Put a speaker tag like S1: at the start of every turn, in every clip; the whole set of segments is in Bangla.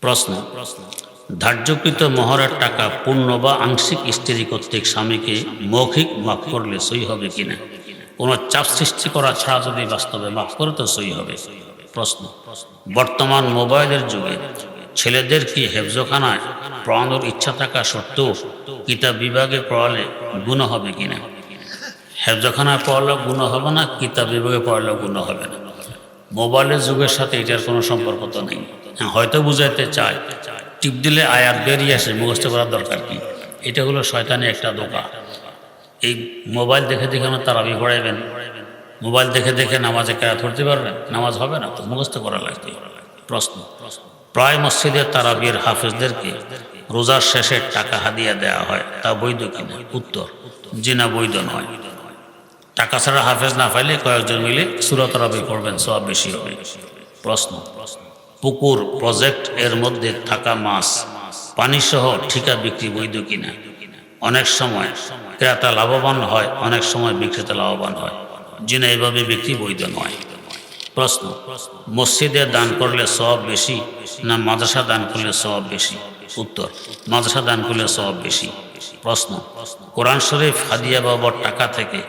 S1: প্রশ্ন, ধার্যকৃত মোহরের টাকা পূর্ণ বা আংশিক স্ত্রী কর্তৃক স্বামীকে মৌখিক মাফ করলে সই হবে কিনা? কোনো চাপ সৃষ্টি করা ছাড়া যদি বাস্তবে মাফ করে তো সই হবে। প্রশ্ন, বর্তমান মোবাইলের যুগে ছেলেদের কি হেফজখানায় পড়ানোর ইচ্ছা থাকা সত্ত্বেও কিতাব বিভাগে পড়ালে গুনাহ হবে কিনা? হেফজখানায় পড়ালেও গুনাহ হবে না, কিতাব বিভাগে পড়ালেও গুনাহ হবে না। মোবাইলের যুগের সাথে এটার কোনো সম্পর্ক তো নেই। হয়তো বুঝাইতে চায়, টিপ দিলে আয়াত বেরিয়ে আসে, মুখস্থ করার দরকার কি? এটা হলো শয়তানি একটা ধোঁকা। এই মোবাইল দেখে দেখে আমরা তারাবি পড়াইবেন, মোবাইল দেখে দেখে নামাজে কেরাত পড়তে পারবেন, নামাজ হবে না তো, মুখস্থ করা লাগবে। প্রশ্ন, প্রায় মসজিদের তারাবির হাফেজদেরকে রোজার শেষে টাকা হাদিয়া দেওয়া হয়, তা বৈধ কিনা? উত্তর, জি না, বৈধ নয়। টাকা ছাড়া হাফেজ না পাইলে কয়েকজন মিলে সূরা তারাবি পড়বেন, সওয়াব বেশি হবে। প্রশ্ন, পুকুর প্রজেক্ট এর মধ্যে থাকা মাছ পানিসহ ঠিকা বিক্রি বৈধ কিনা? অনেক সময় ক্রেতা লাভবান হয়, অনেক সময় বিক্রেতা লাভবান হয়, যিনি এভাবে বিক্রি বৈধ নয়। প্রশ্ন, মসজিদে দান করলে সওয়াব বেশি না মাদ্রাসা দান করলে সওয়াব বেশি? উত্তর, মাদ্রাসা দান করলে সওয়াব বেশি। প্রশ্ন, কোরআন শরীফ হাদিয়া বাবর টাকা থেকে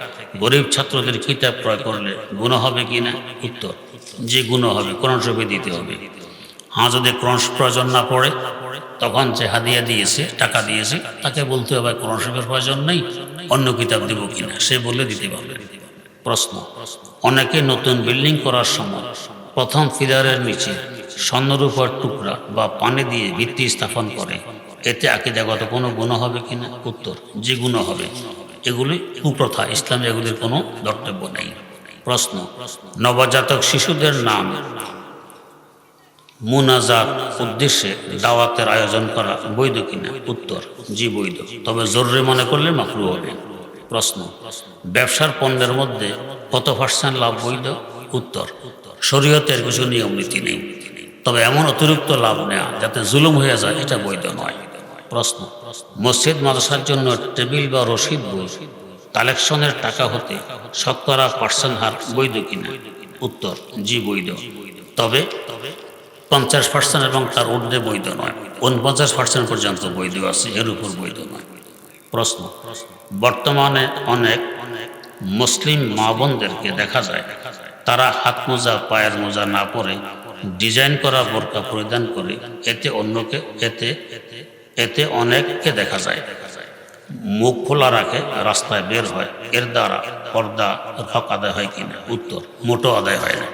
S1: গরিব ছাত্রদের কিতাব ক্রয় করলে গুনাহ হবে কিনা? উত্তর, যে গুনাহ হবে, কোরআন শরীফে দিতে হবে। হ্যাঁ, যদি কোরআন প্রয়োজন না পড়ে তখন যে হাদিয়া দিয়েছে, টাকা দিয়েছে, তাকে বলতে হবে কোরআন শরীফের প্রয়োজন নেই, অন্য কিতাব দেব কিনা, সে বলে দিতে পারবে। প্রশ্ন, অনেকে নতুন বিল্ডিং করার সময় প্রথম পিলারের নিচে স্বর্ণরূপার টুকরা বা পানি দিয়ে ভিত্তি স্থাপন করে, এতে আকীদাগত কোনো গুনাহ হবে কিনা? উত্তর, যে গুনাহ হবে। এগুলি কুপ্রথা, ইসলামে এগুলির কোনো ধর্তব্য নেই। প্রশ্ন, নবজাতক শিশুদের নাম মুনাজাত উদ্দেশ্যে দাওয়াতের আয়োজন করা বৈধ কিনা? উত্তর, জি বৈধ, তবে জরুরি মনে করলে মাকরুহ হবে। প্রশ্ন, ব্যবসার পণ্যের মধ্যে কত % লাভ বৈধ? উত্তর, শরীয়তের কিছু নিয়ম নীতি নেই, তবে এমন অতিরিক্ত লাভ নেওয়া যাতে জুলুম হয়ে যায়, এটা বৈধ নয়। প্রশ্ন, মসজিদ মাদ্রাসার জন্য টেবিল বা রসিদ বই কালেকশনের টাকা হতে শতকরা % হার বৈধ কিনা? উত্তর, জি বৈধ, তবে 50% এবং তার ঊর্ধ্বে বৈধ নয়, 49% পর্যন্ত বৈধ আছে, এর উপর বৈধ নয়। প্রশ্ন, বর্তমানে অনেক মুসলিম মা বোনদেরকে দেখা যায় তারা হাত মোজা, পায়ের মোজা না পরে ডিজাইন করা বোরকা পরিধান করে, এতে অনেককে দেখা যায় মুখ খোলা রাখে, রাস্তায় বের হয়, এর দ্বারা পর্দা হক আদায় হয় কিনা? উত্তর, মোটো আদায় হয় না।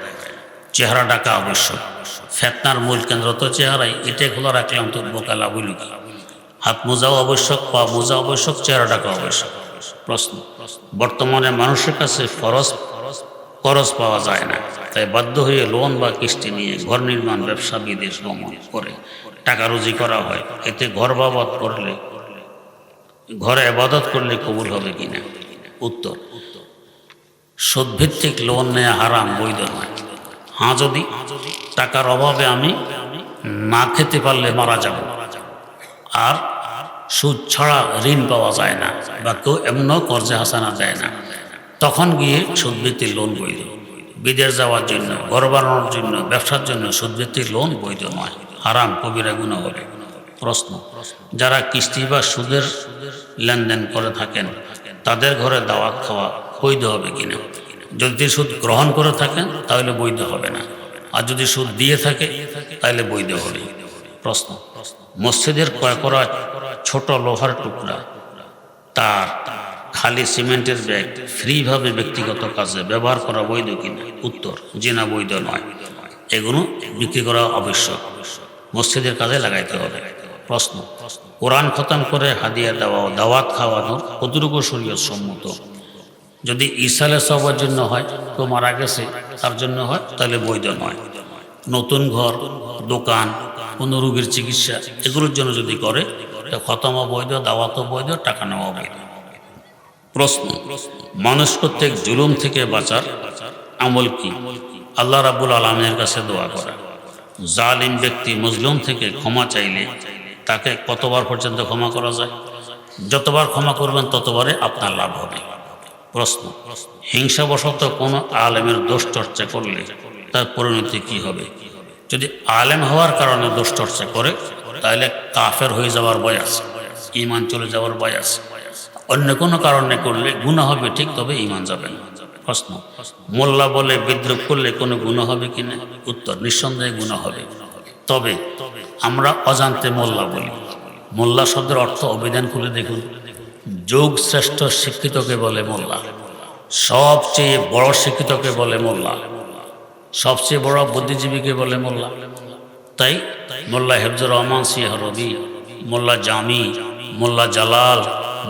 S1: চেহারা ঢাকা আবশ্যক, ফেতনার মূল কেন্দ্র তো চেহারাই, এটাই খোলা রাখলে অন্তত বোকা লাভ হইল কি? হাত মোজাও আবশ্যক, পা মোজা আবশ্যক, চেহারা ঢাকা আবশ্যক। প্রশ্ন, বর্তমানে মানুষের কাছে খরচ পাওয়া যায় না, তাই বাধ্য হয়ে লোন বা কিস্তি নিয়ে ঘর নির্মাণ, ব্যবসা, বিদেশ ভ্রমণ করে টাকা রুজি করা হয়, এতে ঘরে ইবাদত করলে কবুল হবে কিনা? উত্তর, সুদভিত্তিক লোন নেওয়া হারাম, বৈধ নয়। হ্যাঁ, যদি টাকার অভাবে আমি না খেতে পারলে মারা যাব, আর সুদ ছাড়া ঋণ পাওয়া যায় না, বা কেউ এমনও কর্জে হাসানা দেয় না, তখন গিয়ে সুদভিত্তিক লোন বৈধ। বিদেশ যাওয়ার জন্য, ঘর বানানোর জন্য, ব্যবসার জন্য সুদভিত্তিক লোন বৈধ নয়, হারাম, কবিরা গুনাহ হবে। প্রশ্ন, যারা কিস্তি বা সুদের লেনদেন করে থাকেন তাদের ঘরে দাওয়াত খাওয়া বৈধ হবে কিনা? যদি সুদ গ্রহণ করে থাকেন তাহলে বৈধ হবে না, আর যদি সুদ দিয়ে থাকে তাহলে বৈধ হবে। প্রশ্ন, মসজিদের ক্রয় করা ছোট লোহার টুকরা, তার খালি সিমেন্টের ব্যাগ ফ্রিভাবে ব্যক্তিগত কাজে ব্যবহার করা বৈধ কিনা? উত্তর, জি না, বৈধ নয়, এগুলো বিক্রি করা আবশ্যক, মসজিদের কাজে লাগাইতে হবে। প্রশ্ন, কোরআন খতম করে হাদিয়া দেওয়া, দাওয়াত খাওয়ানোর কতটুকু শরীয়ত সম্মত? যদি ইসালে সবার জন্য হয়, তো মারা গেছে তার জন্য হয়, তাহলে বৈধ নয়। নতুন ঘর, দোকান, কোনো রোগীর চিকিৎসা, এগুলোর জন্য যদি করে, খতমও বৈধ, দাওয়াতও বৈধ, টাকা নেওয়া বৈধ। প্রশ্ন, মানুষ কর্তৃক জুলুম থেকে বাঁচার আমল কি? আল্লাহ রাব্বুল আলামিনের কাছে দোয়া করা। জালিম ব্যক্তি মজলুম থেকে ক্ষমা চাইলে তাকে কতবার পর্যন্ত ক্ষমা করা যায়? যতবার ক্ষমা করবেন ততবারে আপনার লাভ হবে। প্রশ্ন, হিংসাবশত কোনো আলেমের দোষ চর্চা করলে তার পরিণতি কি হবে? যদি আলেম হওয়ার কারণে দোষ চর্চা করে তাহলে কাফের হয়ে যাওয়ার ভয় আছে, ঈমান চলে যাওয়ার ভয় আছে। অন্য কোনো কারণে করলে গুনাহ হবে ঠিক, তবে ঈমান যাবে না। প্রশ্ন, মোল্লা বলে বিদ্রুপ করলে কোনো গুনাহ হবে কিনা? উত্তর, নিঃসন্দেহে গুনাহ হবে। তবে আমরা অজান্তে মোল্লা বলি। মোল্লা শব্দের অর্থ অভিধান খুলে দেখুন। যুগ শ্রেষ্ঠ শিক্ষিতকে বলে মোল্লা, সবচেয়ে বড় শিক্ষিতকে বলে মোল্লা, সবচেয়ে বড় বুদ্ধিজীবীকে বলে মোল্লা। তাই মোল্লা হেফজুর রহমান সিহরবি, মোল্লা জামি, মোল্লা জালাল,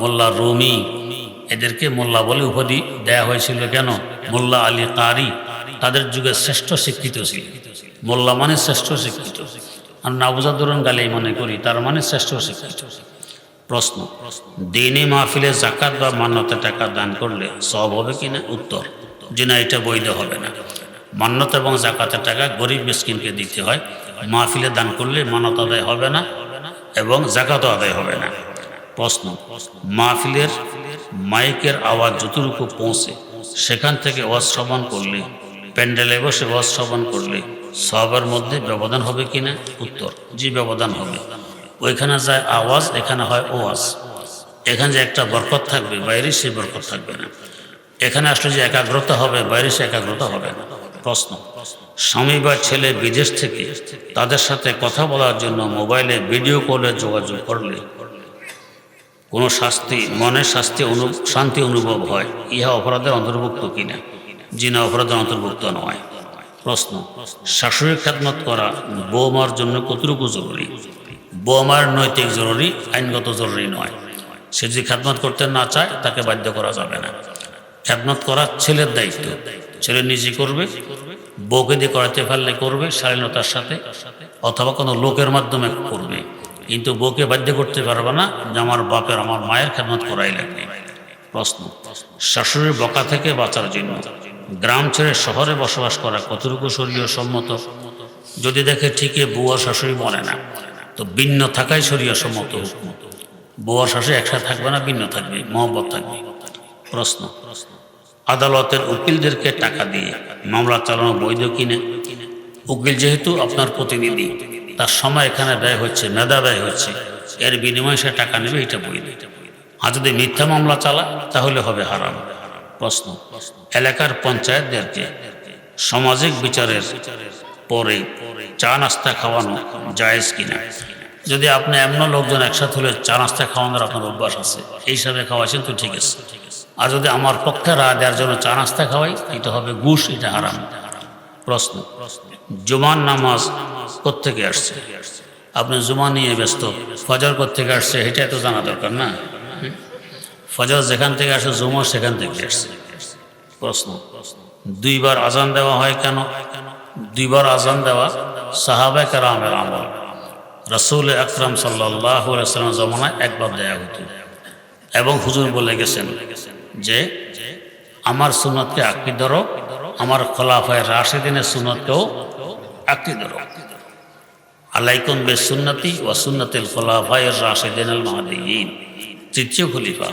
S1: মোল্লা রুমি, এদেরকে মোল্লা বলে উপাধি দেয়া হয়েছিল। কেন? মোল্লা আলী কারি তাদের যুগে শ্রেষ্ঠ শিক্ষিত ছিল। মোল্লা মানে শ্রেষ্ঠ শিক্ষিত, আর নাবুজাদুরন গালি মনে করি তার মানে শ্রেষ্ঠ শিক্ষিত। প্রশ্ন, দিনী মাহফিলে জাকাত বা মান্যতা টাকা দান করলে সওয়াব হবে কিনা? উত্তর, যে না, এটা বৈধ হবে না। মান্যতা এবং জাকাতের টাকা গরিব মিসকিনকে দিতে হয়। মাহফিলে দান করলে মান্যতা আদায় হবে না এবং জাকাতও আদায় হবে না। প্রশ্ন, মাহফিলের মাইকের আওয়াজ যতটুকু পৌঁছে সেখান থেকে ওয়াজ শ্রবণ করলে, প্যান্ডেলে বসে ওয়াজ শ্রবণ করলে সওয়াবের মধ্যে ব্যবধান হবে কিনা? উত্তর, জি ব্যবধান হবে। ওইখানে যায় আওয়াজ, এখানে হয় ওয়াজ। এখানে যে একটা বরকত থাকবে, বাইরে সে বরকত থাকবে না। এখানে আসলে যে একাগ্রতা হবে, বাইরে সে একাগ্রতা হবে না। প্রশ্ন, স্বামী বা ছেলে বিদেশ থেকে তাদের সাথে কথা বলার জন্য মোবাইলে ভিডিও কলে যোগাযোগ করলে কোনো মনের শান্তি অনুভব হয়, ইহা অপরাধের অন্তর্ভুক্ত কিনা? জি না, অপরাধের অন্তর্ভুক্ত নয়। প্রশ্ন, শাশুড়ির খেদমত করা বৌমার জন্য কতটুকু জরুরি? বৌমার নৈতিক জরুরি, আইনগত জরুরি নয়। সে যদি খেদমত করতে না চায় তাকে বাধ্য করা যাবে না। খেদমত করা ছেলের দায়িত্ব, ছেলে নিজে করবে। বউকে দিয়ে করাতে পারলে করবে শালীনতার সাথে, অথবা কোনো লোকের মাধ্যমে করবে, কিন্তু বউকে বাধ্য করতে পারবে না যে আমার বাপের, আমার মায়ের খেদমত করাই লাগবে। প্রশ্ন, শাশুড়ির বকা থেকে বাঁচার জন্য গ্রাম ছেড়ে শহরে বসবাস করা কতটুকু শরীয় সম্মত? যদি দেখে ঠিকই বউ আর শাশুড়ি বলে না, তো ভিন্ন থাকাই শরীয় সম্মত হুকুম। বউ আর শাশুড়ি একসাথে থাকবে না, ভিন্ন থাকবে, মহব্বত থাকবে। প্রশ্ন, আদালতের উকিলদেরকে টাকা দিয়ে মামলা চালানো বৈধ কিনা? উকিল যেহেতু আপনার প্রতিনিধি, তার সময় এখানে ব্যয় হচ্ছে, মেধা ব্যয় হচ্ছে, এর বিনিময়ে সে টাকা নেবে, এটা বৈধ। আর যদি মিথ্যা মামলা চালা তাহলে হবে হারাম। প্রশ্ন, এলাকার পঞ্চায়েতদেরকে সামাজিক বিচারের পরে চা নাস্তা খাওয়ানো জায়েজ কিনা? যদি আপনি এমন লোকজন একসাথে হলে চা নাস্তা খাওয়ানোর আপনার অভ্যাস আছে, এই হিসাবে খাওয়াচ্ছেন তো ঠিক আছে। আর যদি আমার পক্ষে রায় দেওয়ার জন্য চা নাস্তা খাওয়াই, এটা হবে ঘুষ, এটা হারাম। প্রশ্ন, জুমার নামাজ কোত্থেকে আসছে? আপনি জুমা নিয়ে ব্যস্ত, ফজর কোত্থেকে আসছে এটা তো জানা দরকার না? ফজর যেখান থেকে আসে, জুমা সেখান থেকে আসছে। প্রশ্ন, দুইবার আজান দেওয়া হয় কেন? দুইবার আজান দেওয়া সাহাবায়ে কেরামের আমল। রাসূল আকরাম সাল্লাল্লাহু আলাইহি ওয়াসাল্লাম জমানায় একবার দেয়া হতো, এবং হুজুর বলে গেছেন যে আমার সুন্নতকে আঁকড়ে ধরো, আমার খোলাফায়ে রাশিদিনের সুন্নতকেও আঁকড়ে ধরো। আলাইকুম বিসুন্নতি ওয়া সুন্নাতিল খোলাফায়ে রাশিদিনিল মাহদিয়িন। তৃতীয় খলিফা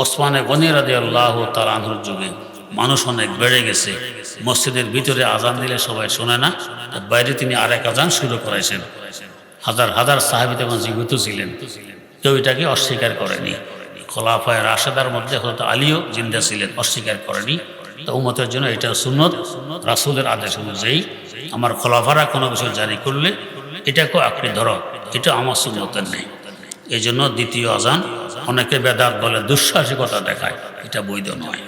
S1: ওসমান গনি রাদিয়াল্লাহু তাআলা আনহুর যুগে মানুষ অনেক বেড়ে গেছে। মসজিদের ভিতরে আজান দিলে সবাই শোনে না, বাইরে তিনি আরেক আজান শুরু করেছেন। হাজার হাজার সাহাবী তখন জীবিত ছিলেন, কেউ এটাকে অস্বীকার করেনি। খোলাফায়ে রাশেদার মধ্যে হযরত আলীও জিন্দা ছিলেন, অস্বীকার করেনি। তো উম্মতের জন্য এটা সুন্নত, রাসূলের আদেশ অনুযায়ী আমার খোলাফারা কোনো কিছু জারি করলে এটাকেও আঁকড়ে ধরো, এটা আমার সুন্নতের নেই। এই জন্য দ্বিতীয় আজান অনেকে বেদাত বলে, দুঃসাহসিকতা দেখায়, এটা বৈধ নয়।